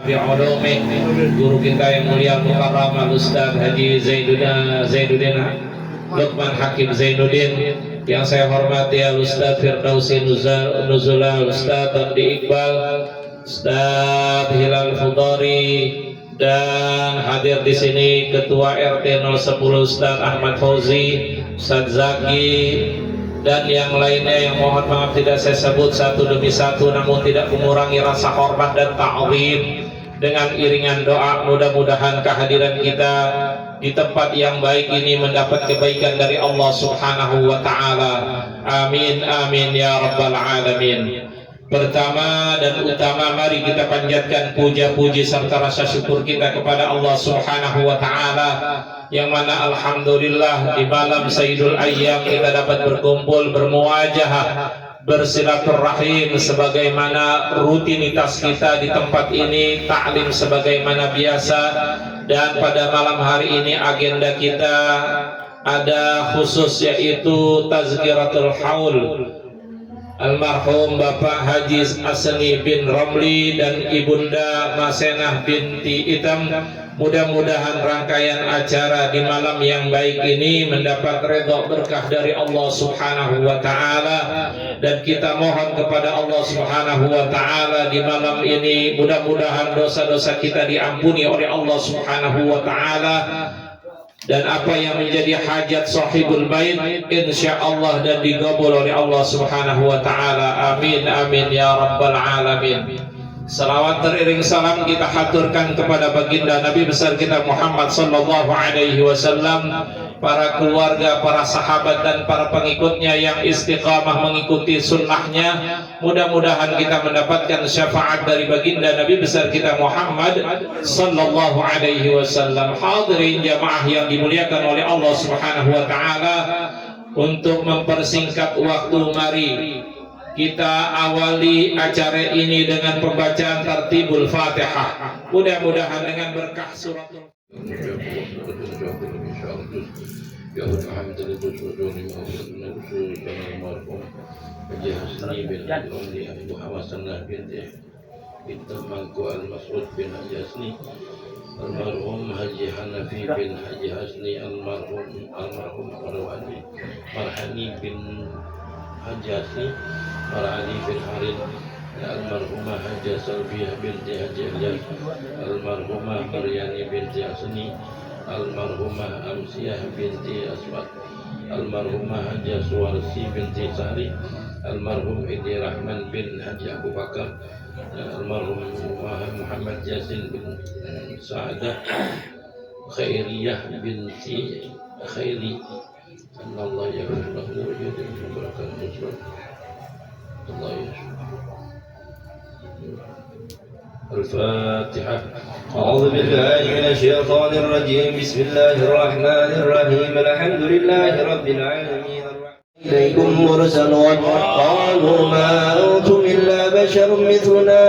bi'ulumih. Guru kita yang mulia Mukarram Al-Ustaz Haji Zainuddin Luqman Hakim Zainuddin, yang saya hormati Al-Ustaz Firdausi Nuzula, Ustaz Andi Iqbal, Ustaz Hilal Fudari, dan hadir di sini Ketua RT 010 Ustaz Ahmad Fauzi, Ustaz Zaki, dan yang lainnya yang mohon maaf tidak saya sebut satu demi satu, namun tidak mengurangi rasa hormat dan ta'zim. Dengan iringan doa, mudah-mudahan kehadiran kita di tempat yang baik ini mendapat kebaikan dari Allah Subhanahu wa Ta'ala. Amin amin ya rabbal alamin. Pertama dan utama, mari kita panjatkan puja-puji serta rasa syukur kita kepada Allah Subhanahu wa Ta'ala, yang mana alhamdulillah di malam Sayyidul Ayyam kita dapat berkumpul, bermuajahah, bersilaturahim sebagaimana rutinitas kita di tempat ini, taklim sebagaimana biasa. Dan pada malam hari ini agenda kita ada khusus, yaitu Tazkiratul Haul almarhum Bapak Haji Asni bin Romli dan Ibunda Masenah binti Itam. Mudah-mudahan rangkaian acara di malam yang baik ini mendapat redha berkah dari Allah Subhanahu wa Ta'ala, dan kita mohon kepada Allah Subhanahu wa Ta'ala di malam ini mudah-mudahan dosa-dosa kita diampuni oleh Allah Subhanahu wa Ta'ala, dan apa yang menjadi hajat sahibul bait insyaallah dan digabul oleh Allah Subhanahu wa Ta'ala. Amin amin ya rabbal alamin. Salawat teriring salam kita haturkan kepada baginda Nabi besar kita Muhammad sallallahu alaihi wasallam, para keluarga, para sahabat dan para pengikutnya yang istiqamah mengikuti sunnahnya. Mudah-mudahan kita mendapatkan syafaat dari baginda Nabi besar kita Muhammad sallallahu alaihi wasallam. Hadirin jamaah yang dimuliakan oleh Allah Subhanahu wa Ta'ala, untuk mempersingkat waktu, mari kita awali acara ini dengan pembacaan Tartibul Fatihah. Mudah-mudahan dengan berkah suratul almarhum Haji Hanafi bin Haji Hasni, almarhum Marhani bin Haji Hasni, Marhani bin Harin, almarhumah Haji Salbiyah binti Haji Ilyas, almarhumah Maryani binti Hasni, almarhumah Amsiyah binti Asmat, almarhumah Haji Suwarsi binti Sari, almarhum Idi Rahman bin Haji Abu Bakar, almarhum Muhammad Yasin bin Sa'adah, Khairiyah binti Khairi. Allah ya Allah ya barakat muslim. Allah ya. الفاتحة. أعوذ بالله من الشيطان الرجيم. بسم الله الرحمن الرحيم. الحمد لله رب العالمين. إليكم مرسلون قالوا ما أنتم إلا بشر مثلنا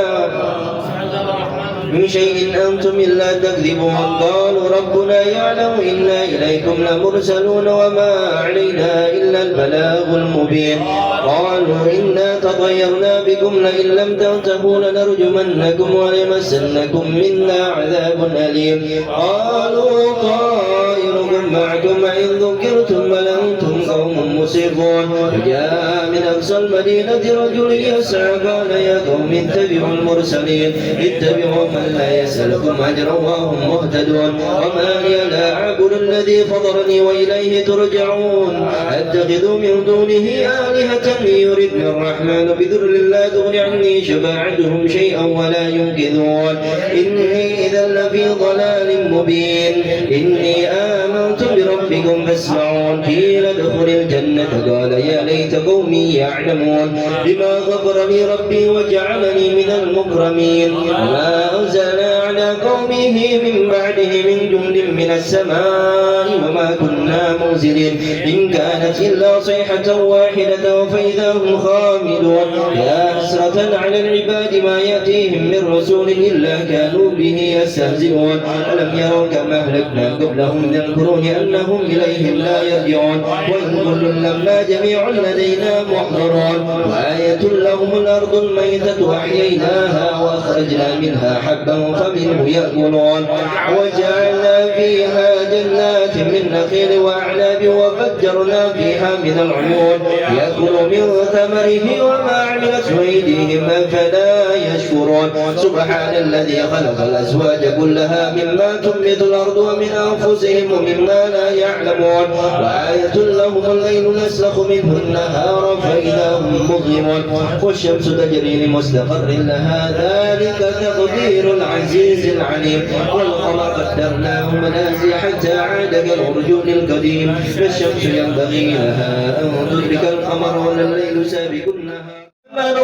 من شيء أنتم إلا تكذبون. قالوا ربنا يعلم إنا إليكم لمرسلون وما علينا إلا البلاغ المبين. قالوا إنا تطيرنا بكم لئن لم تنتهوا لنرجمنكم وليمسنكم منا عذاب أليم. قالوا طائركم معكم إن ذكرتم بل أنتم قوم مسرفون. جاء من أقصى المدينة رجل يسعى قال يا قوم اتبعوا المرسلين اتبعوا من لا يسألكم أجرا وهم مهتدون. وما لي لا أعبد الذي فطرني وإليه ترجعون. أتخذ من دونه آلهة يردني الرحمن بضر لا تغن عني شفاعتهم شيئا ولا ينقذون. إني إذا لفي ضلال مبين. إني آمنت بربكم فاسمعون. قيل ادخل الجنة قال يا ليت قومي يعلمون بما غفر لي ربي وجعلني من المكرمين. وما أنزلنا على قومه من بعده من جند من السماء وما كنا منزلين. إن كانت إلا صيحة واحدة فإذا هم خامدون. يا حسرة على العباد ما يأتيهم من رسول إلا كانوا به يستهزئون. ألم يروا كما أهلكنا قبلهم من القرون أنهم وهم إليهم لا يرجعون وإن كل لما جميع لدينا محضرون وآية لهم الأرض الميتة أحييناها وأخرجنا منها حبا فمنه يأكلون وجعلنا فيها جنات من نخيل وأعناب وفجرنا فيها من العيون يأكل من ثمره وما عملت أيديهم أفلا يشكرون سبحان الذي خلق الأزواج كلها مما تنبت الأرض ومن أنفسهم ومما لا يعلمون وآية لهم الليل نسلخ منه النهار فإذا هم مظلمون والشمس تجري لمستقر لها ذلك تقدير العزيز العليم والقمر قدرناه منازل حتى عاد كالعرجون القديم والشمس ينبغي لها أن تدرك القمر ولا الليل سابق النهار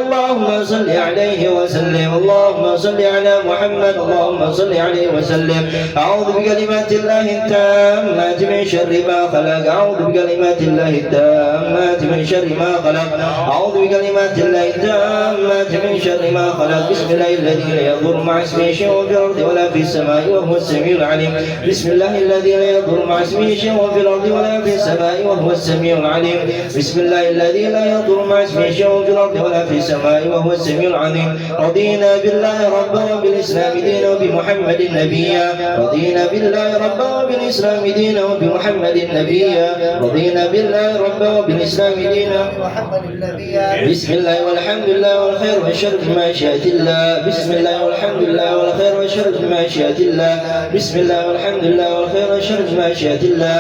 اللهم صل عليه وسلم اللهم صل على محمد اللهم صل عليه وسلم أعوذ بكلمات الله التامات من شر ما خلق أعوذ بكلمات الله التامات من شر ما خلق أعوذ بكلمات الله التامات من شر ما خلق بسم الله الذي لا يضر مع اسمه شيء في الأرض ولا في السماء وهو السميع العليم بسم الله الذي لا يضر مع اسمه شيء في الأرض ولا في السماء وهو السميع العليم بسم الله الذي لا يضر مع اسمه شيء في الأرض ولا في السماء وهو السميع العليم رضينا بالله ربا وبالإسلام دينا وبمحمد نبيا رضينا بالله ربا وبالإسلام دينا وبمحمد نبيا رضينا بالله ربا وبالإسلام دينا وبمحمد نبيا بسم الله والحمد لله والخير والشر بمشيئة الله بسم الله والحمد لله والخير والشر بمشيئة الله بسم الله والحمد لله والخير والشر بمشيئة الله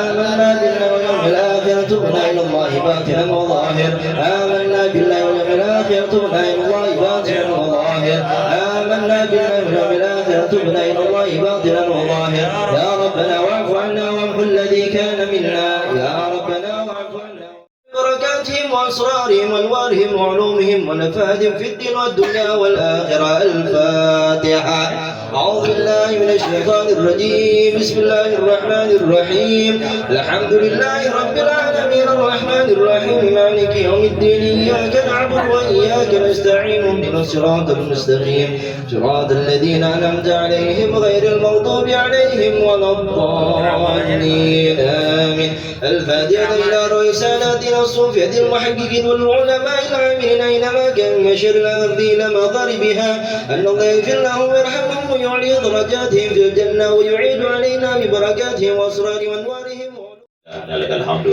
آمنا بالله واليوم الآخر تبنا إلى الله باطنا وظاهر آمنا بالله واليوم الآخر تبنا إلى الله باطنا وظاهر آمنا بالله واليوم الآخر تبنا إلى الله باطنا وظاهر يا ربنا واعف عنا وامحو الذي كان منا يا ربنا واعف عنا بركاتهم وأسرارهم وأنوارهم وعلومهم ونفادهم في الدين والدنيا والآخرة الفاتحة أعوذ بالله من الشيطان الرجيم بسم الله الرحمن الرحيم الحمد لله رب العالمين الرحمن الرحيم مالك يوم الدين إياك نعبد وإياك نستعين اهدنا الصراط المستقيم صراط الذين أنعمت عليهم غير المغضوب عليهم ولا الضالين آمين الفاتحة إلى رسالاتنا الصوفية المحققين والعلماء العاملين أينما كان من شر الأرض إلى مغاربها أن الله يغفر لهم ويرحمهم ويعلي درجاتهم في الجنة ويعيد علينا ببركاتهم وأسرار وأنوارهم لك الحمد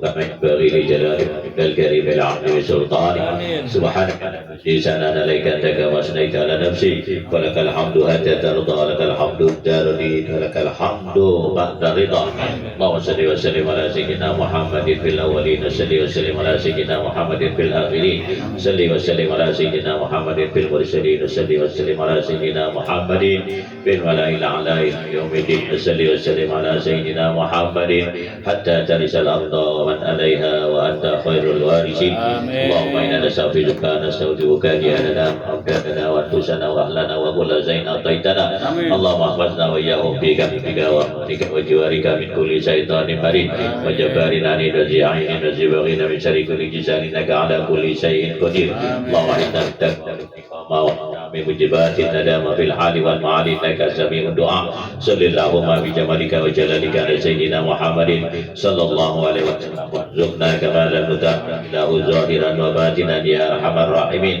كما ينبغي لجلالك الكريم العظيم سلطانك سبحانك لسانا عليك أنت كما أثنيت على نفسي ولك الحمد حتى ترضى لك الحمد الدارين ولك الحمد بعد رضا اللهم صل وسلم على سيدنا محمد في الأولين صل وسلم على سيدنا محمد في الآخرين صل وسلم على سيدنا محمد في المرسلين صل وسلم على سيدنا محمد في الملأ الأعلى يوم الدين صل وسلم على سيدنا محمد حتى ترث الأرض ومن عليها وأنت خير الوارثين اللهم إنا نستغفرك نستودعك دياننا وأولادنا وأنفسنا وأهلنا وكل شيء أعطيتنا اللهم احفظنا وإياهم في كفك ورحمتك وجوارك من كل شيطان مريد وجبار عنيد وذي عين وذي بغي من شر كل جسال إنك على كل شيء قدير اللهم إنا نستغفرك من موجبات الندامة في الحال والمعاد إنك سميع الدعاء صل اللهم بجمالك وجلالك على سيدنا محمد صلى الله عليه وسلم وارزقنا كمال الهدى له ظاهرا وباطنا يا أرحم الراحمين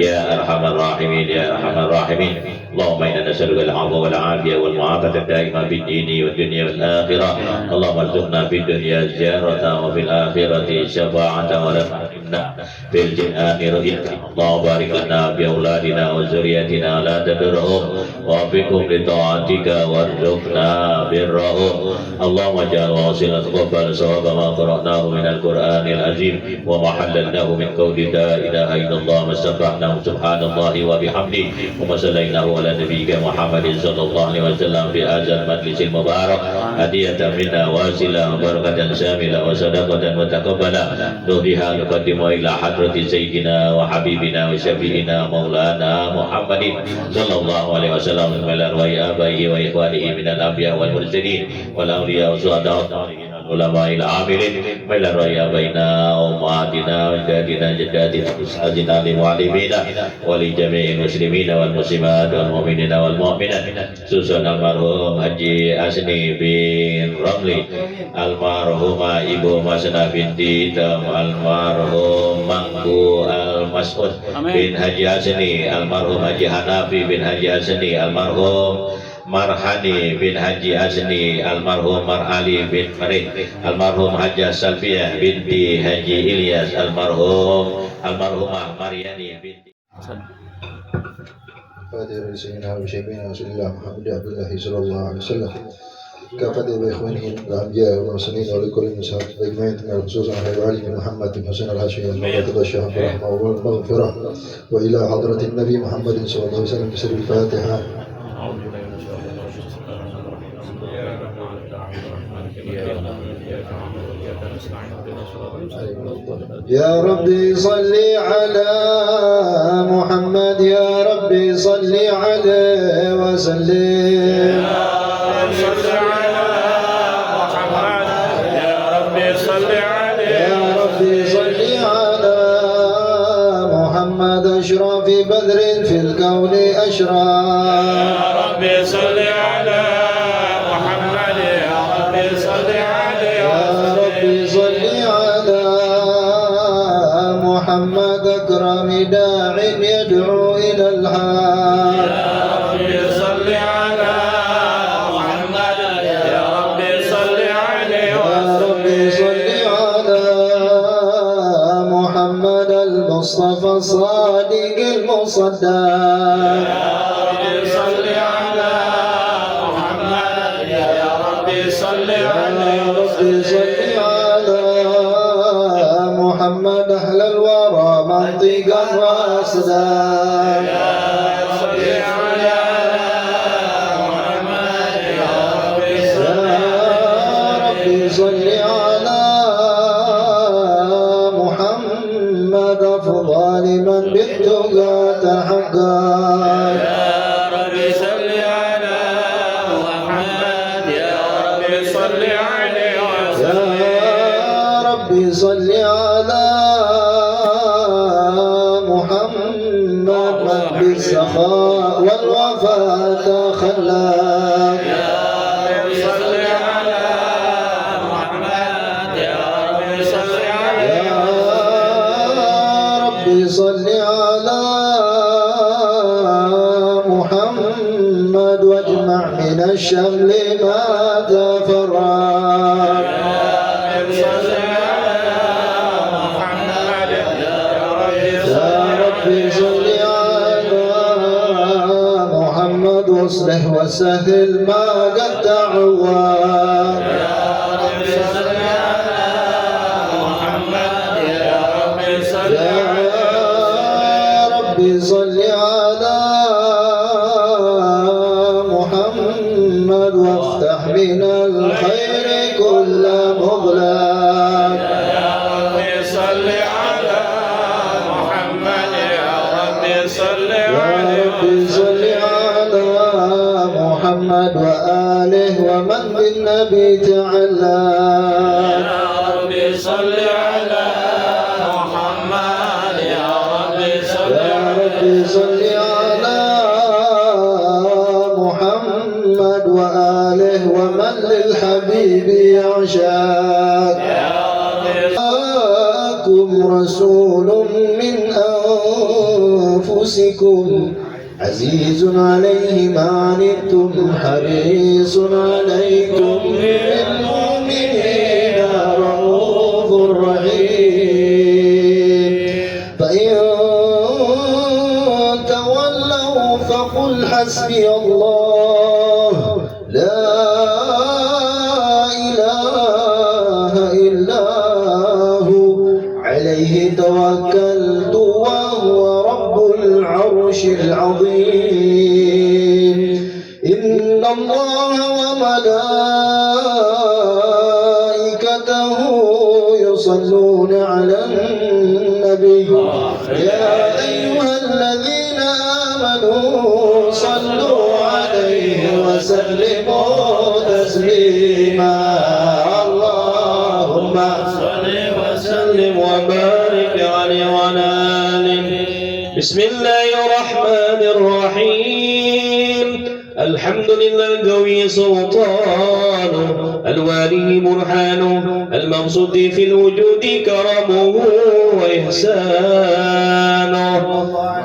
يا أرحم الراحمين يا أرحم الراحمين اللهم إنا نسألك العفو والعافية والمعافاة الدائمة في الدين والدنيا والآخرة اللهم ارزقنا في الدنيا زيارة وفي الآخرة شفاعة ولا تحرمنا في الجنان رؤيتك اللهم بارك لنا في أولادنا وذريتنا لا تضرهم ووفقهم لطاعتك وارزقنا برهم اللهم اجعل واصلة قبل صواب ما قرأناه من القرآن العظيم وما حللناه من قول لا إله إلا الله ما استغفرناه سبحان الله وبحمده وما صليناه على نبيك محمد صلى الله عليه وسلم في هذا المجلس المبارك هدية منا واصلة وبركة شاملة وصدقة متقبلة نودها نقدم إلى حضرة سيدنا وحبيبنا وشفيعنا مولانا محمد صلى الله عليه وسلم من أرواح آبائه وإخوانه من الأنبياء والمرسلين والأولياء والصالحين علماء العاملين من الرأي بين أمهاتنا وجداتنا جداتنا أستاذنا لمعلمينا ولجميع المسلمين والمسلمات والمؤمنين والمؤمنات خصوصا المرحوم Haji Asni bin Ramli, almarhumah Ibu Masna binti Tam, almarhum Mangku Al-Mas'ud bin Haji Asni, almarhum Haji Hanafi bin Haji Asni, almarhum Marhani bin Haji Asni, almarhum Mar'ali bin Farid, almarhum Hajah Salfiyah binti Haji Ilyas, almarhumah Maryani binti فاتحة سيدنا وشيخنا رسول الله محمد عبد الله صلى الله عليه وسلم كافة بإخوانه الأنبياء والمرسلين ولكل المسلمين أجمعين خصوصا على علي بن محمد بن حسين الهاشمي المغفرة الشيخ الرحمة والمغفرة وإلى حضرة النبي محمد صلى الله عليه وسلم بسر الفاتحة. يا ربي صل على محمد، يا ربي صل عليه وسلم. صل على محمد يا ربي صل عليه، يا ربي صل على محمد أشرف بدر في الكون أشرف. يا ربي صل على محمد يا ربي صل عليه، يا ربي صل على محمد أكرم داع يدعو إلى الحق. يا ربي صل على محمد يا ربي صل عليه يا ربي صل على محمد المصطفى الصادق المصدق. يا ربي صل على محمد يا ربي صل عليه يا ربي صل على محمد أهل الورى منطقا وأسدا. يا ربي صل على محمد يا ربي صل يا ربي صل على محمد أفضل من بالتقى تحقق. يا ربي صل على محمد يا ربي صل عليه وسلم. يا ربي صل على محمد من بالسخاء والوفاء تخلق. يا ربي صل على محمد يا ربي صل عليه يا ربي صل على محمد واجمع من الشمل ما تفرق. يا ربي صل على محمد يا ربي يا ربي صل على محمد واصلح وسهل ما قد تعوض. يا ربي صل على محمد يا ربي صل يا ربي صل على محمد وافتح من الخير كل مغلق. يا ربي صل على محمد يا ربي صل يا عليه ربي صل على محمد وآله ومن بالنبي تعلق. يا ربي صل على محمد يا ربي صل يا ربي صل على محمد وآله ومن للحبيب يعشق. جاءكم رسول من أنفسكم عزيز عليه ما عنتم حريص عليكم بالمؤمنين رؤوف رحيم. فإن تولوا فقل حسبي الله لا إله إلا هو عليه توكلت وهو رب العرش العظيم. إن الله وملائكته يصلون على النبي يا أيها الذين آمنوا صلوا عليه وسلموا تسليما. اللهم بسم الله الرحمن الرحيم الحمد لله القوي سلطانه الوالي برهانه المقصود في الوجود كرمه وإحسانه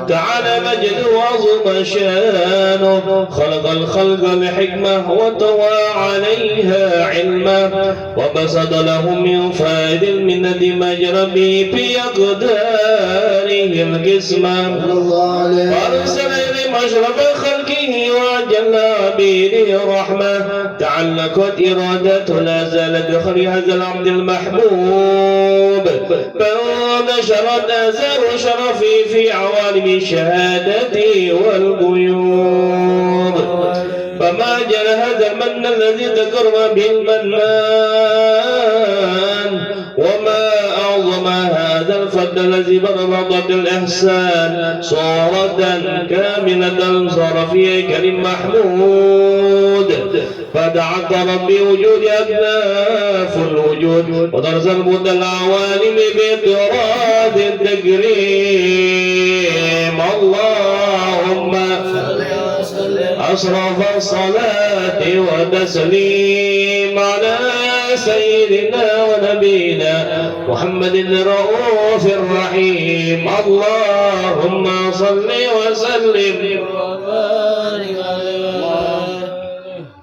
تعالى مجد وعظم شانه خلق الخلق لحكمة وطوى عليها علمه وبسط لهم من فائد المنة مجرى به بأقداره القسمة وأرسل إلى مشرب خلقه وجل عبيده رحمة تعلقت إرادته لا زالت بخير هذا العبد المحبوب فانتشرت آثار شرفه في عوالم الشهادة والغيوب فما جل هذا المن الذي تكرم به المنان وما أعظم هذا الفضل الذي بربطت الإحسان صورة كاملة صار فيه كريم محمود فدعت ربي وجود أكناف الوجود ودرس المدى العوالم بإطراد التكريم اللهم أشرف الصلاة وتسليم على سيدنا ونبينا محمد الرؤوف الرحيم اللهم صل وسلم وبارك عليه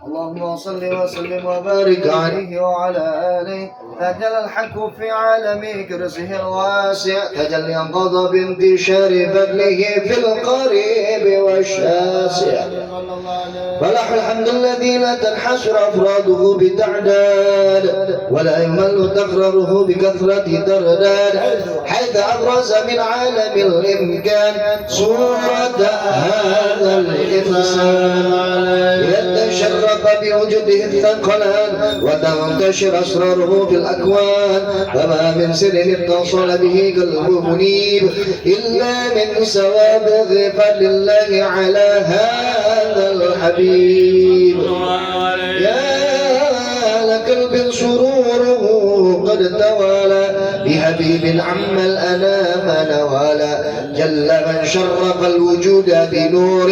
اللهم صل وسلم وبارك عليه وعلى آله تجلى الحق في عالم كرسه الواسع تجلي غضب انتشار فضله في القريب والشاسع فلح الحمد الذي لا تنحصر أفراده بتعداد ولا يمل تقرره بكثرة ترداد حيث أبرز من عالم الإمكان صورة هذا الإنسان يتشرف بوجوده الثقلان وتنتشر أسراره في الأكوان فما من سر اتصل به قلبه منيب إلا من سوابغ فضل الله على هذا الحبيب يا لقلب سروره قد توالى بحبيب عم الأنام نوالا جل من شرف الوجود بنور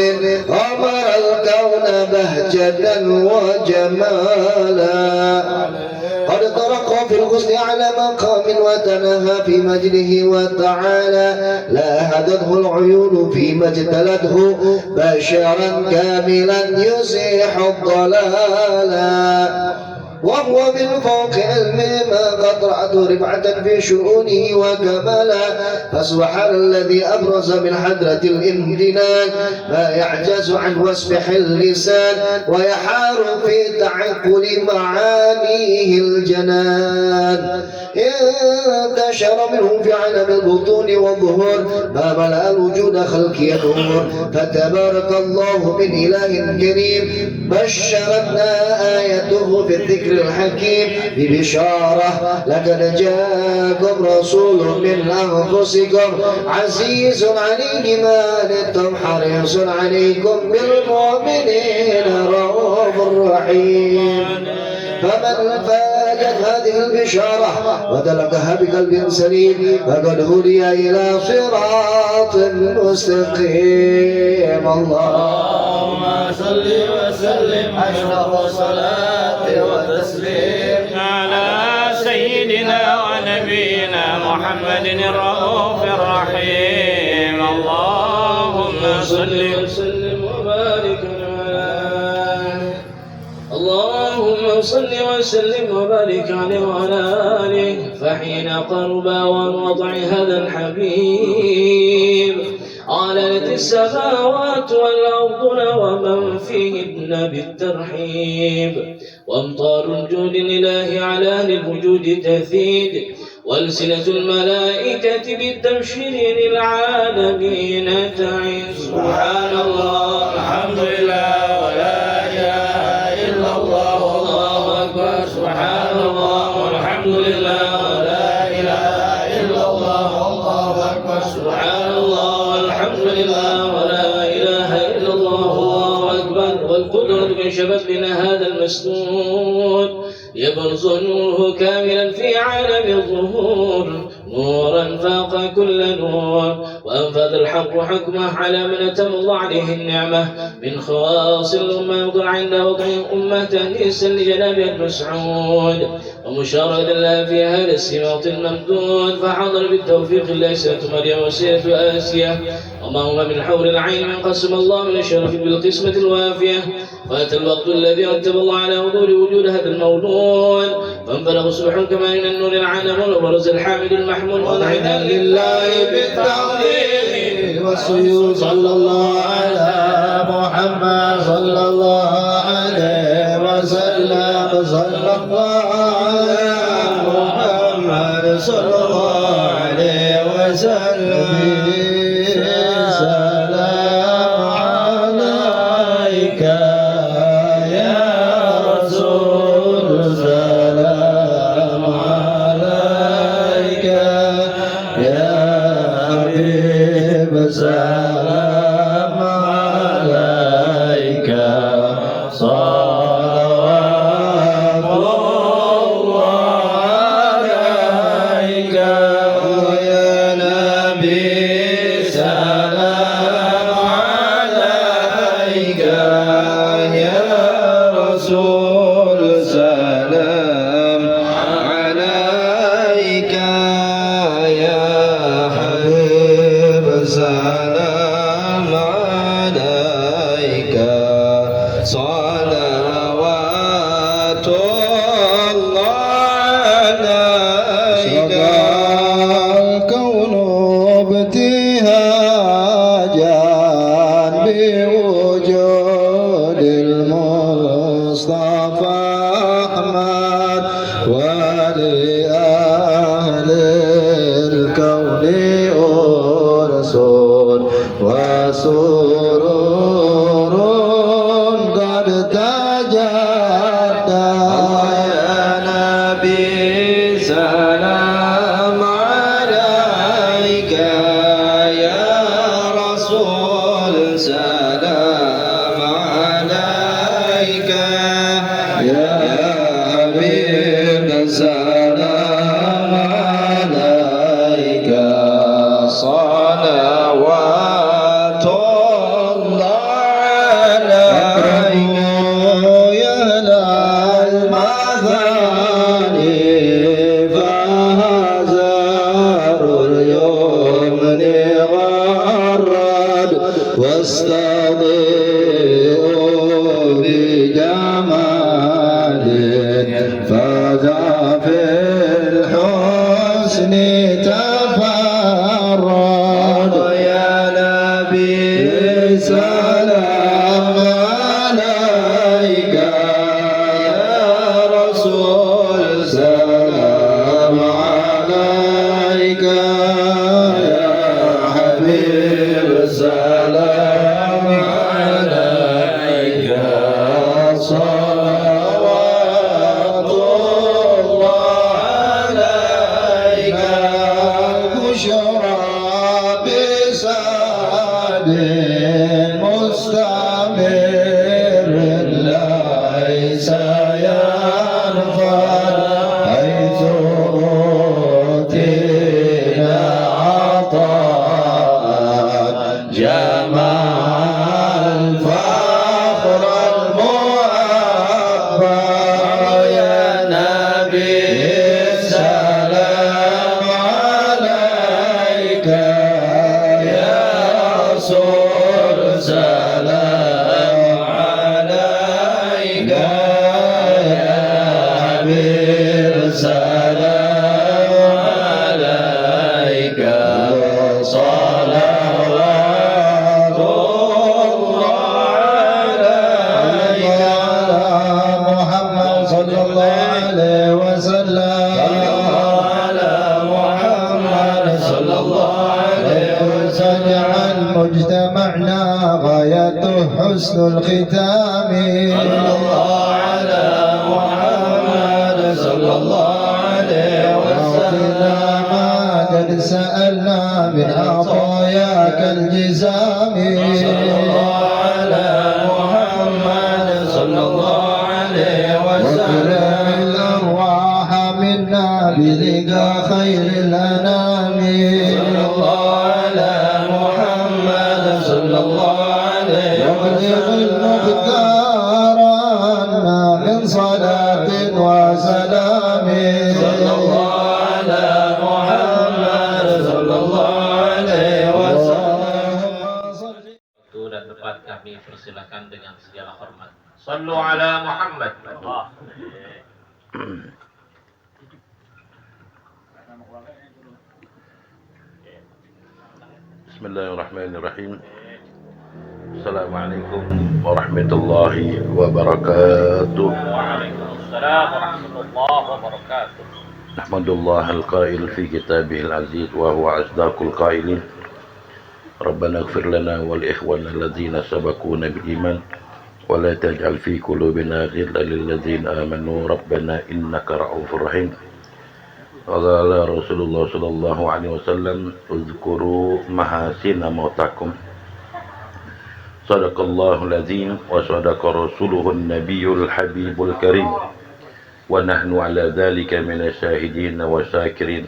أمر الكون بهجة وجمالا قد طرق في الحسن على مقام وتنهى في مجده وتعالى لا هدته العيون فيما اجتلته بشرا كاملا يزيح الضلالا وهو من فوق علم ما قطعت رفعة في شؤونه وكمالا فسبحان الذي أبرز من حضرة الامتنان ما يعجز عن وصف اللسان ويحار في تعقل معانيه الجنان انتشر منه في عالم البطون والظهور ما ملأ الوجود خلقي نور فتبارك الله من إله كريم بشرتنا آيته في الذكر الحكيم ببشارة لقد جاءكم رسول من أنفسكم عزيز عليه ما عنتم حريص عليكم بالمؤمنين رؤوف رحيم فمن فاجت هذه البشارة وتلقها بقلب سليم فقد هدي إلى صراط مستقيم اللهم صل وسلم أشرف الصلاة والتسليم على سيدنا ونبينا محمد الرؤوف الرحيم اللهم صل وسلم وبارك عليه اللهم صل وسلم وبارك عليه وعلى آله فحين قرب ووضع هذا الحبيب علت السماوات والأرض ومن فيهن بالترحيب وامطار الجود الإله على أهل الوجود تثيد والسنة الملائكة بالتبشير للعالمين تعز سبحان الله الحمد لله ولا إله إلا الله والله أكبر سبحان الله والحمد لله ولا إله إلا الله والله أكبر سبحان الله والحمد لله ولا إله إلا الله والله أكبر والقدرة كشفت لنا هذا المسنون يبرز نوره كاملا في عالم الظهور نورا فاق كل نور وأنفذ الحق حكمه على من أتم الله عليه النعمة من خواص الأمة يوضع عند وضع أمة تأنيسا لجناب المسعود ومشاركة الله في هذا السماط الممدود فحضر بالتوفيق الله سيرة مريم وسيرة آسيا وما هما من حور العين من قسم الله من الشرف بالقسمة الوافية وأتى الوقت الذي رتب الله على حضور وجود هذا المولود فانفلق صبح كما من النور العالم وبرز الحامد المحمود والعياذ لله بالتعظيم والسيوف صلى الله على محمد صلى الله عليه وسلم صلى الله على محمد صلى الله عليه وسلم سلام عليك يا رسول سلام عليك يا حبيب سلام عليك صلوات الله عليك يا نبي سلام عليك يا رسول سلام عليك يا حبيب سلام عليك صلوات الله عليك الكون ابتهاجا بوجود المصطفى أحمد ولأهل الكون رسول وسرور قد تجدد يا نبي سلام عليك يا رسول سلام عليك يا حبيب سلام عليك صلوات الله عليك يا المثاني فهزار اليمن غرد واستضيء بجمال فذا في الحسن تفرد يا نبي سلام عليك يا رسول سلام عليك يا حبيب سلام عليك صلوات الله عليك بشرى بسعد مستمر ليس ينفد حيث أوتينا عطاء جمال فخر المعبى يا نبي سلام عليك يا رسول سلام عليك يا حبيب سلام عليك صلوات الله عليك محمد صلى الله عليه وسلم على محمد صلى الله عليه وسلم اجعل مجتمعنا غايته حسن الختام صلى الله على محمد صلى الله عليه وسلم ما قد سألنا من عطاياك الجزام صلى الله على محمد صلى الله عليه وسلم الأرواح منا بلقاء خير الأنام صلاة وسلام صلى الله على محمد صلى الله عليه وسلم. Waktu dan tempat kami persilakan dengan segala hormat. Sallu ala Muhammad. Bismillahirrahmanirrahim. Assalamualaikum warahmatullahi wabarakatuh. Waalaikumsalam warahmatullahi wabarakatuh. Nahmadullah al-qail fi kitabihil aziz wa huwa asdaqul qailin. Rabbana ighfir lana wa li ikhwana alladhina sabaquna bil iman wa la taj'al fi qulubina ghillan lil ladzina amanu rabbana innaka ra'ufur rahim. Qala Rasulullah sallallahu alaihi wasallam uzkuru mahasina mautakum. Sadaqallahul azim wa sadaqa rasuluhun nabiyul habibul karim wa nahnu ala dhalika minasyahidin wa syakirin.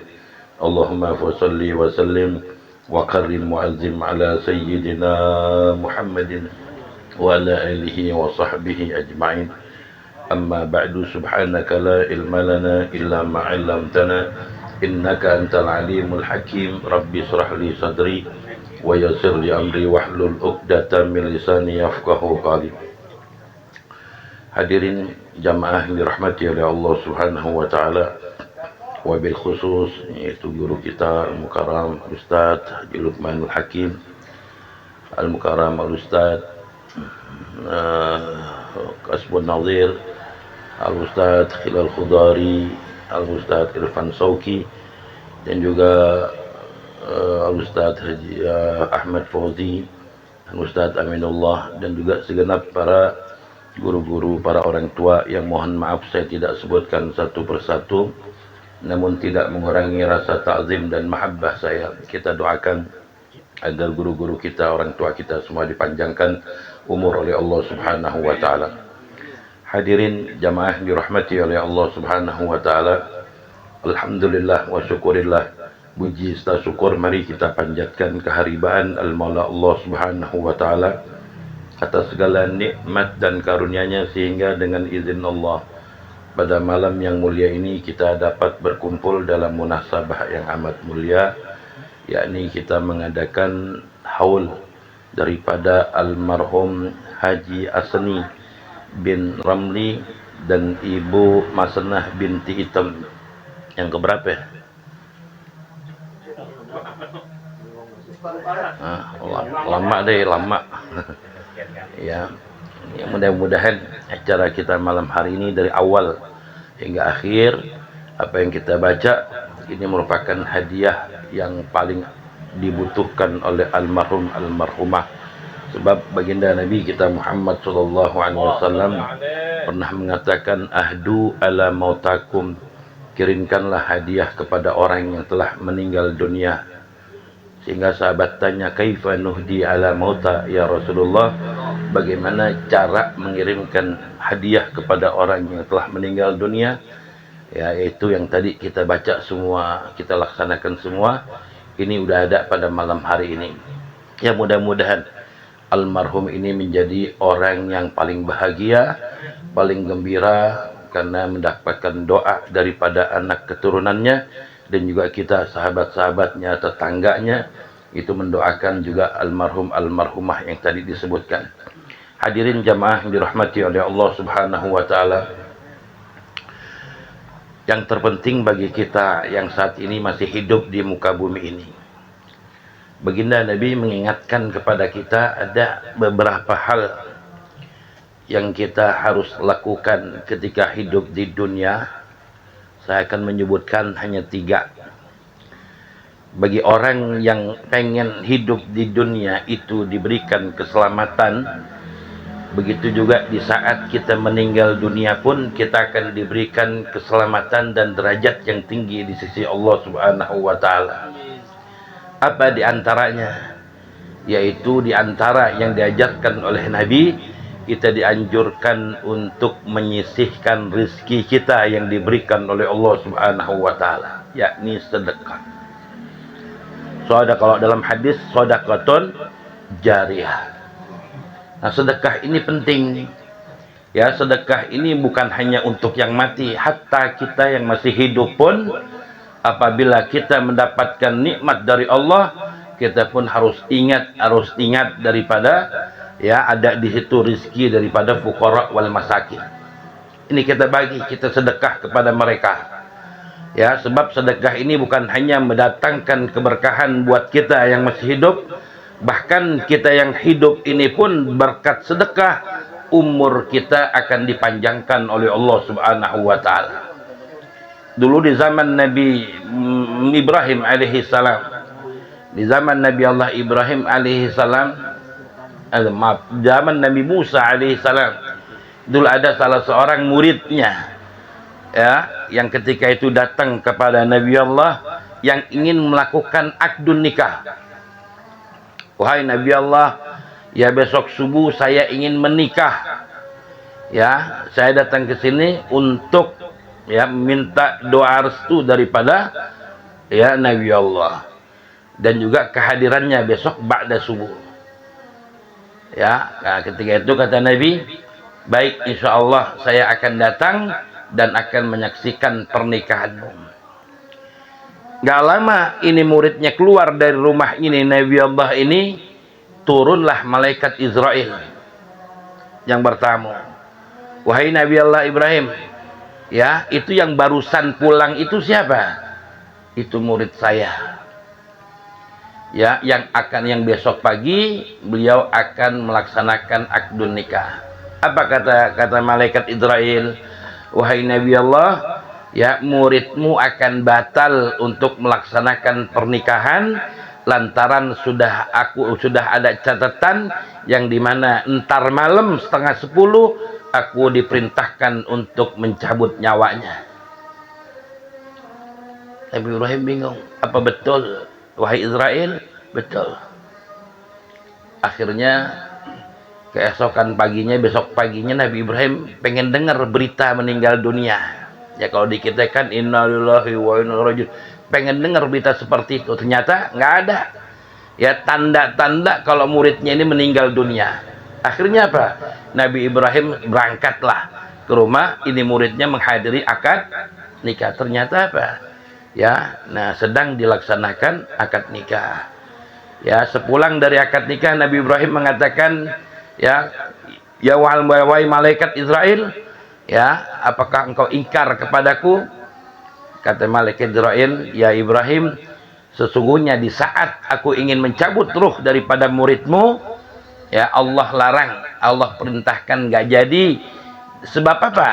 Allahumma salli wa sallim wa karrim mu'azzim ala sayyidina Muhammadin wa ala alihi wa sahbihi ajma'in. Amma ba'du, subhanaka la ilma lana illa ma 'allamtana innaka antal alimul hakim. Rabbi shrah li sadri wa yassir li amri wahlul 'uqdatam min lisani yafqahu qawli. Hadirin jamaah yang dirahmati oleh Allah Subhanahu wa taala, wabil khusus yaitu guru kita Al-Mukarram Ustaz Haji Luqmanul Hakim, Al-Mukarram Al-Ustaz Kasbun Nazir, Al-Ustaz Khilal Khudari, Al-Ustaz Irfan Sauki, dan juga Al-Ustaz Haji Ahmad Fauzi, Al-Ustaz Aminullah, dan juga segenap para guru-guru, para orang tua yang mohon maaf saya tidak sebutkan satu persatu, namun tidak mengurangi rasa ta'zim dan mahabbah saya. Kita doakan agar guru-guru kita, orang tua kita semua dipanjangkan umur oleh Allah Subhanahu wa taala. Hadirin jamaah dirahmati oleh Allah Subhanahu wa taala. Alhamdulillah wa syukurillah. Puji serta syukur mari kita panjatkan keharibaan al-Maula Allah Subhanahu wa taala atas segala nikmat dan karunia-Nya, sehingga dengan izin Allah pada malam yang mulia ini kita dapat berkumpul dalam munasabah yang amat mulia, yakni kita mengadakan haul daripada almarhum Haji Asni bin Ramli dan Ibu Masenah binti Itam. Yang keberapa ya? Lama deh, lama. Ya, mudah-mudahan acara kita malam hari ini dari awal hingga akhir, apa yang kita baca ini merupakan hadiah yang paling dibutuhkan oleh almarhum almarhumah. Sebab baginda Nabi kita Muhammad sallallahu alaihi wasallam pernah mengatakan, ahdu ala mautakum, kirimkanlah hadiah kepada orang yang telah meninggal dunia. Sehingga sahabat tanya, kaifa nuhdi ala mauta ya Rasulullah, bagaimana cara mengirimkan hadiah kepada orang yang telah meninggal dunia? Ya, yaitu yang tadi kita baca semua, kita laksanakan semua. Ini udah ada pada malam hari ini. Ya, mudah-mudahan almarhum ini menjadi orang yang paling bahagia, paling gembira, karena mendapatkan doa daripada anak keturunannya, dan juga kita sahabat-sahabatnya, tetangganya, itu mendoakan juga almarhum almarhumah yang tadi disebutkan. Hadirin jamaah yang dirahmati oleh Allah Subhanahu wa taala, yang terpenting bagi kita yang saat ini masih hidup di muka bumi ini, baginda Nabi mengingatkan kepada kita ada beberapa hal yang kita harus lakukan ketika hidup di dunia. Saya akan menyebutkan hanya 3. Bagi orang yang pengen hidup di dunia itu diberikan keselamatan, begitu juga di saat kita meninggal dunia pun kita akan diberikan keselamatan dan derajat yang tinggi di sisi Allah Subhanahu wa taala. Apa di antaranya? Yaitu di antara yang diajarkan oleh Nabi, kita dianjurkan untuk menyisihkan rezeki kita yang diberikan oleh Allah Subhanahu wa taala, yakni sedekah. Sedekah, kalau dalam hadis sedekahun jariyah. Nah, sedekah ini penting Ya, sedekah ini bukan hanya untuk yang mati, hatta kita yang masih hidup pun apabila kita mendapatkan nikmat dari Allah, kita pun harus ingat daripada ya ada di situ rizki daripada fuqara wal masakin. Ini kita bagi, kita sedekah kepada mereka. Ya, sebab sedekah ini bukan hanya mendatangkan keberkahan buat kita yang masih hidup, bahkan kita yang hidup ini pun berkat sedekah umur kita akan dipanjangkan oleh Allah Subhanahu wa taala. Dulu di zaman Nabi Ibrahim alaihi salam, di zaman Nabi Allah Ibrahim alaihi salam, zaman Nabi Musa alaihi salam, dulu ada salah seorang muridnya ya, yang ketika itu datang kepada Nabi Allah yang ingin melakukan akdun nikah. Wahai Nabi Allah, ya besok subuh saya ingin menikah. Ya, saya datang ke sini untuk ya minta doa restu daripada ya Nabi Allah dan juga kehadirannya besok ba'da subuh. Ya, nah, ketika itu kata Nabi, baik, insya Allah saya akan datang dan akan menyaksikan pernikahanmu. Gak lama ini muridnya keluar dari rumah ini, Nabi Allah ini, turunlah malaikat Israel yang bertamu. Wahai Nabi Allah Ibrahim, ya itu yang barusan pulang itu siapa? Itu murid saya. Ya, yang besok pagi beliau akan melaksanakan akdun nikah. Apa kata malaikat Israel? Wahai Nabi Allah, ya muridmu akan batal untuk melaksanakan pernikahan lantaran sudah ada catatan yang dimana entar malam 9:30 aku diperintahkan untuk mencabut nyawanya. Nabi Ibrahim bingung, apa betul wahai Israel? Betul. Akhirnya keesokan paginya, besok paginya Nabi Ibrahim pengen dengar berita meninggal dunia. Ya kalau di kita kan innalillahi wa inna ilaihi raji'un, pengen dengar berita seperti itu. Ternyata nggak ada ya tanda-tanda kalau muridnya ini meninggal dunia. Akhirnya apa? Nabi Ibrahim berangkatlah ke rumah ini muridnya menghadiri akad nikah. Ternyata apa? Ya, nah sedang dilaksanakan akad nikah. Ya, sepulang dari akad nikah Nabi Ibrahim mengatakan, ya wahai malaikat Israel, ya apakah engkau ingkar kepadaku? Kata malaikat Israel, ya Ibrahim, sesungguhnya di saat aku ingin mencabut ruh daripada muridmu, ya Allah larang, Allah perintahkan nggak jadi. Sebab apa?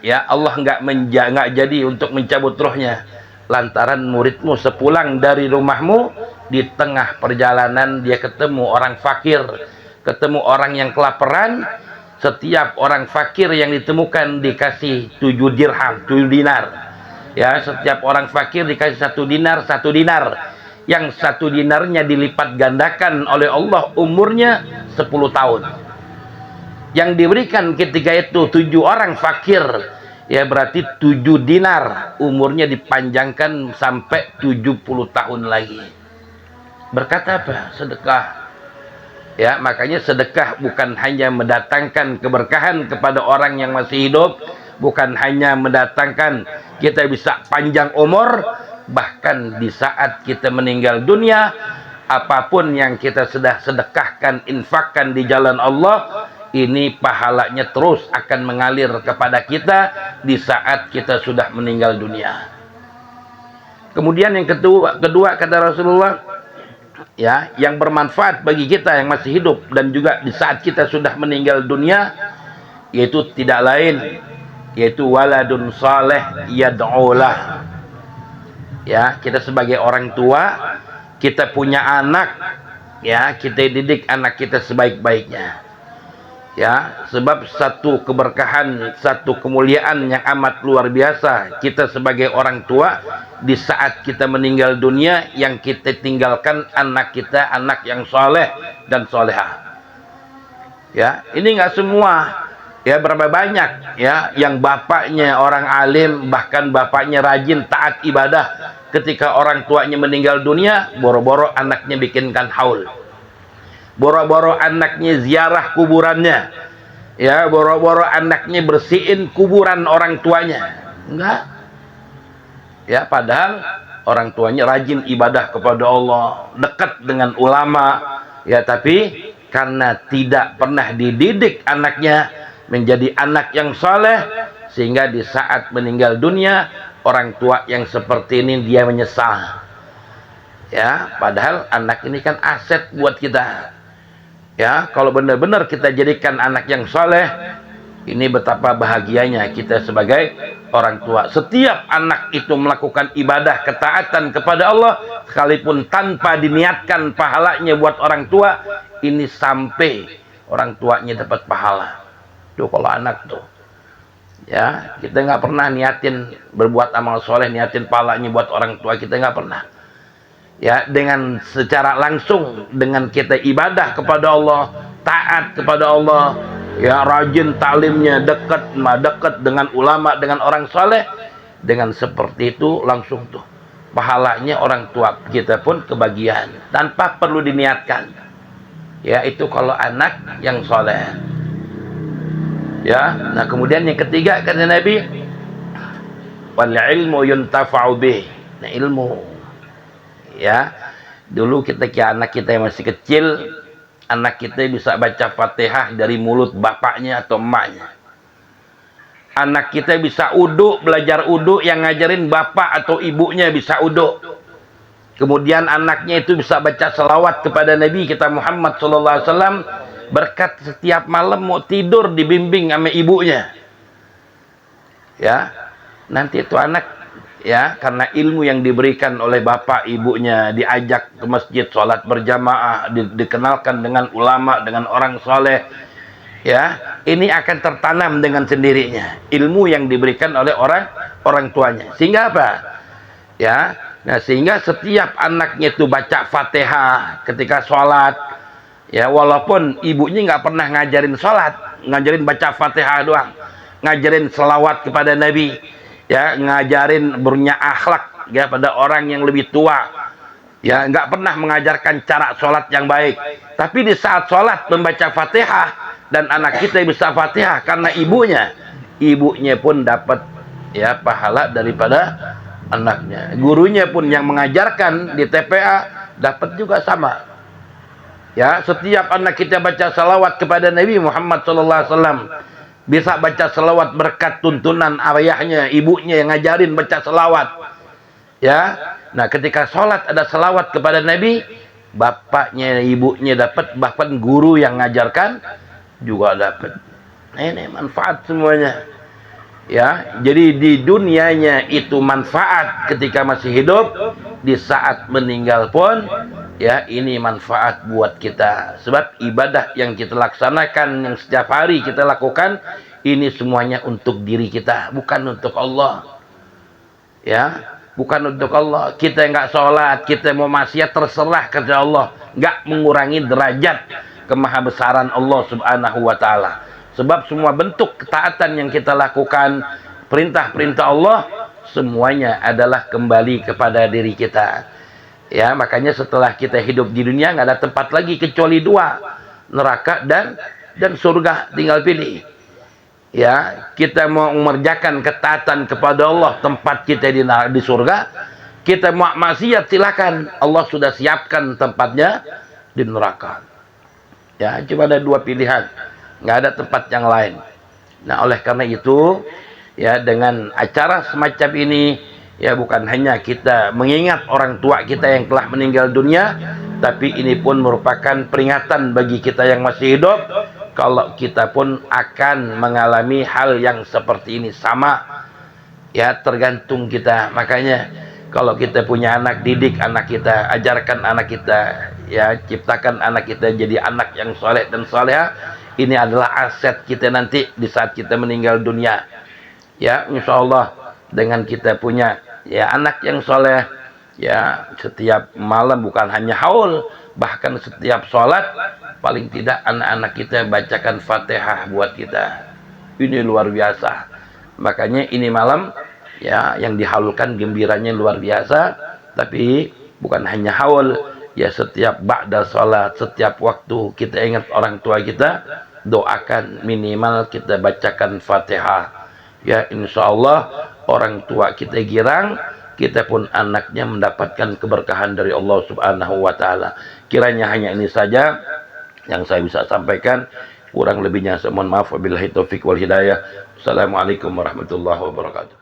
Ya Allah nggak jadi untuk mencabut ruhnya lantaran muridmu sepulang dari rumahmu di tengah perjalanan dia ketemu orang fakir, ketemu orang yang kelaparan. Setiap orang fakir yang ditemukan dikasih 7 dirham, 7 dinar. Ya, setiap orang fakir dikasih 1 dinar, 1 dinar. Yang 1 dinarnya dilipat gandakan oleh Allah umurnya 10 tahun. Yang diberikan ketika itu 7 orang fakir, ya berarti 7 dinar, umurnya dipanjangkan sampai 70 tahun lagi. Berkata apa? Sedekah. Ya, makanya sedekah bukan hanya mendatangkan keberkahan kepada orang yang masih hidup, bukan hanya mendatangkan kita bisa panjang umur, bahkan di saat kita meninggal dunia, apapun yang kita sudah sedekahkan, infakkan di jalan Allah, ini pahalanya terus akan mengalir kepada kita di saat kita sudah meninggal dunia. Kemudian yang kedua kata Rasulullah, ya, yang bermanfaat bagi kita yang masih hidup dan juga di saat kita sudah meninggal dunia, yaitu tidak lain yaitu waladun saleh yad'ulah. Ya, kita sebagai orang tua, kita punya anak, ya, kita didik anak kita sebaik-baiknya. Ya, sebab satu keberkahan, satu kemuliaan yang amat luar biasa kita sebagai orang tua di saat kita meninggal dunia, yang kita tinggalkan anak kita, anak yang soleh dan solehah. Ya, ini nggak semua. Ya, berapa banyak ya yang bapaknya orang alim, bahkan bapaknya rajin taat ibadah, ketika orang tuanya meninggal dunia, boro-boro anaknya bikinkan haul, boro-boro anaknya ziarah kuburannya, ya boro-boro anaknya bersihin kuburan orang tuanya. Enggak. Ya, padahal orang tuanya rajin ibadah kepada Allah, dekat dengan ulama, ya, tapi karena tidak pernah dididik anaknya menjadi anak yang saleh, sehingga di saat meninggal dunia orang tua yang seperti ini dia menyesal. Ya, padahal anak ini kan aset buat kita. Ya, kalau benar-benar kita jadikan anak yang saleh, ini betapa bahagianya kita sebagai orang tua. Setiap anak itu melakukan ibadah ketaatan kepada Allah, sekalipun tanpa diniatkan pahalanya buat orang tua, ini sampai orang tuanya dapat pahala. Tuh kalau anak tuh, ya, kita nggak pernah niatin berbuat amal soleh, niatin pahalanya buat orang tua, kita nggak pernah. Ya, dengan secara langsung, dengan kita ibadah kepada Allah, taat kepada Allah, ya, rajin taklimnya, dekat dengan ulama, dengan orang soleh, dengan seperti itu langsung tuh pahalanya orang tua kita pun kebagian tanpa perlu diniatkan. Ya, itu kalau anak yang soleh. Ya, nah kemudian yang ketiga kata Nabi, wal ilmu yuntafa'u bih. Nah, ilmu, ya, dulu kita anak kita yang masih kecil, anak kita bisa baca Fatihah dari mulut bapaknya atau emaknya. Anak kita bisa uduk, belajar uduk yang ngajarin bapak atau ibunya bisa uduk. Kemudian anaknya itu bisa baca selawat kepada Nabi kita Muhammad SAW, berkat setiap malam mau tidur dibimbing sama ibunya. Ya, nanti itu anak, ya, karena ilmu yang diberikan oleh bapak ibunya, diajak ke masjid sholat berjamaah, dikenalkan dengan ulama, dengan orang soleh, ya, ini akan tertanam dengan sendirinya ilmu yang diberikan oleh orang tuanya. Sehingga apa? Ya, nah sehingga setiap anaknya itu baca Fatihah ketika sholat, ya, walaupun ibunya nggak pernah ngajarin sholat, ngajarin baca Fatihah doang, ngajarin selawat kepada Nabi, ya, ngajarin punya akhlak, ya, pada orang yang lebih tua, ya, nggak pernah mengajarkan cara sholat yang baik, tapi di saat sholat membaca Fatihah, dan anak kita bisa Fatihah karena ibunya pun dapat, ya, pahala daripada anaknya. Gurunya pun yang mengajarkan di TPA dapat juga sama. Ya, setiap anak kita baca salawat kepada Nabi Muhammad SAW, bisa baca selawat berkat tuntunan ayahnya, ibunya yang ngajarin baca selawat. Ya, nah ketika sholat ada selawat kepada Nabi, bapaknya, ibunya dapat, bahkan guru yang ngajarkan juga dapat. Nah, ini manfaat semuanya. Ya, jadi di dunianya itu manfaat ketika masih hidup, di saat meninggal pun, ya, ini manfaat buat kita. Sebab ibadah yang kita laksanakan, yang setiap hari kita lakukan, ini semuanya untuk diri kita, bukan untuk Allah. Ya, bukan untuk Allah. Kita nggak sholat, kita mau maksiat, terserah kata Allah, nggak mengurangi derajat kemahabesaran Allah Subhanahu wa Ta'ala. Sebab semua bentuk ketaatan yang kita lakukan, perintah-perintah Allah, semuanya adalah kembali kepada diri kita. Ya, makanya setelah kita hidup di dunia nggak ada tempat lagi kecuali dua, neraka dan surga, tinggal pilih. Ya, kita mau mengerjakan ketaatan kepada Allah, tempat kita di surga. Kita mau maksiat, silakan, Allah sudah siapkan tempatnya di neraka. Ya, cuma ada dua pilihan, nggak ada tempat yang lain. Nah, oleh karena itu, ya, dengan acara semacam ini, ya, bukan hanya kita mengingat orang tua kita yang telah meninggal dunia, tapi ini pun merupakan peringatan bagi kita yang masih hidup, kalau kita pun akan mengalami hal yang seperti ini sama. Ya, tergantung kita. Makanya kalau kita punya anak, didik anak kita, ajarkan anak kita, ya, ciptakan anak kita jadi anak yang soleh dan soleha. Ini adalah aset kita nanti di saat kita meninggal dunia. Ya, insya Allah dengan kita punya, ya, anak yang soleh, ya, setiap malam bukan hanya haul, bahkan setiap sholat, paling tidak anak-anak kita bacakan Fatihah buat kita. Ini luar biasa. Makanya ini malam, ya, yang dihaulkan gembiranya luar biasa. Tapi bukan hanya haul, ya, setiap ba'da sholat, setiap waktu kita ingat orang tua kita, doakan, minimal kita bacakan Fatihah. Ya, insya Allah orang tua kita girang, kita pun anaknya mendapatkan keberkahan dari Allah Subhanahu wa Ta'ala. Kiranya hanya ini saja yang saya bisa sampaikan. Kurang lebihnya saya mohon maaf. Wabillahi taufiq wal hidayah. Assalamualaikum warahmatullahi wabarakatuh.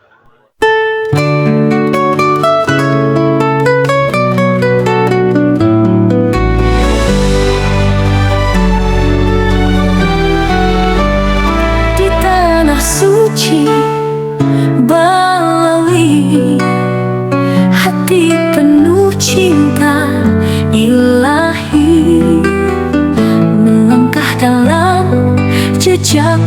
Di tanah suci Balawi, hati penuh cinta ilahi, melangkah dalam jejak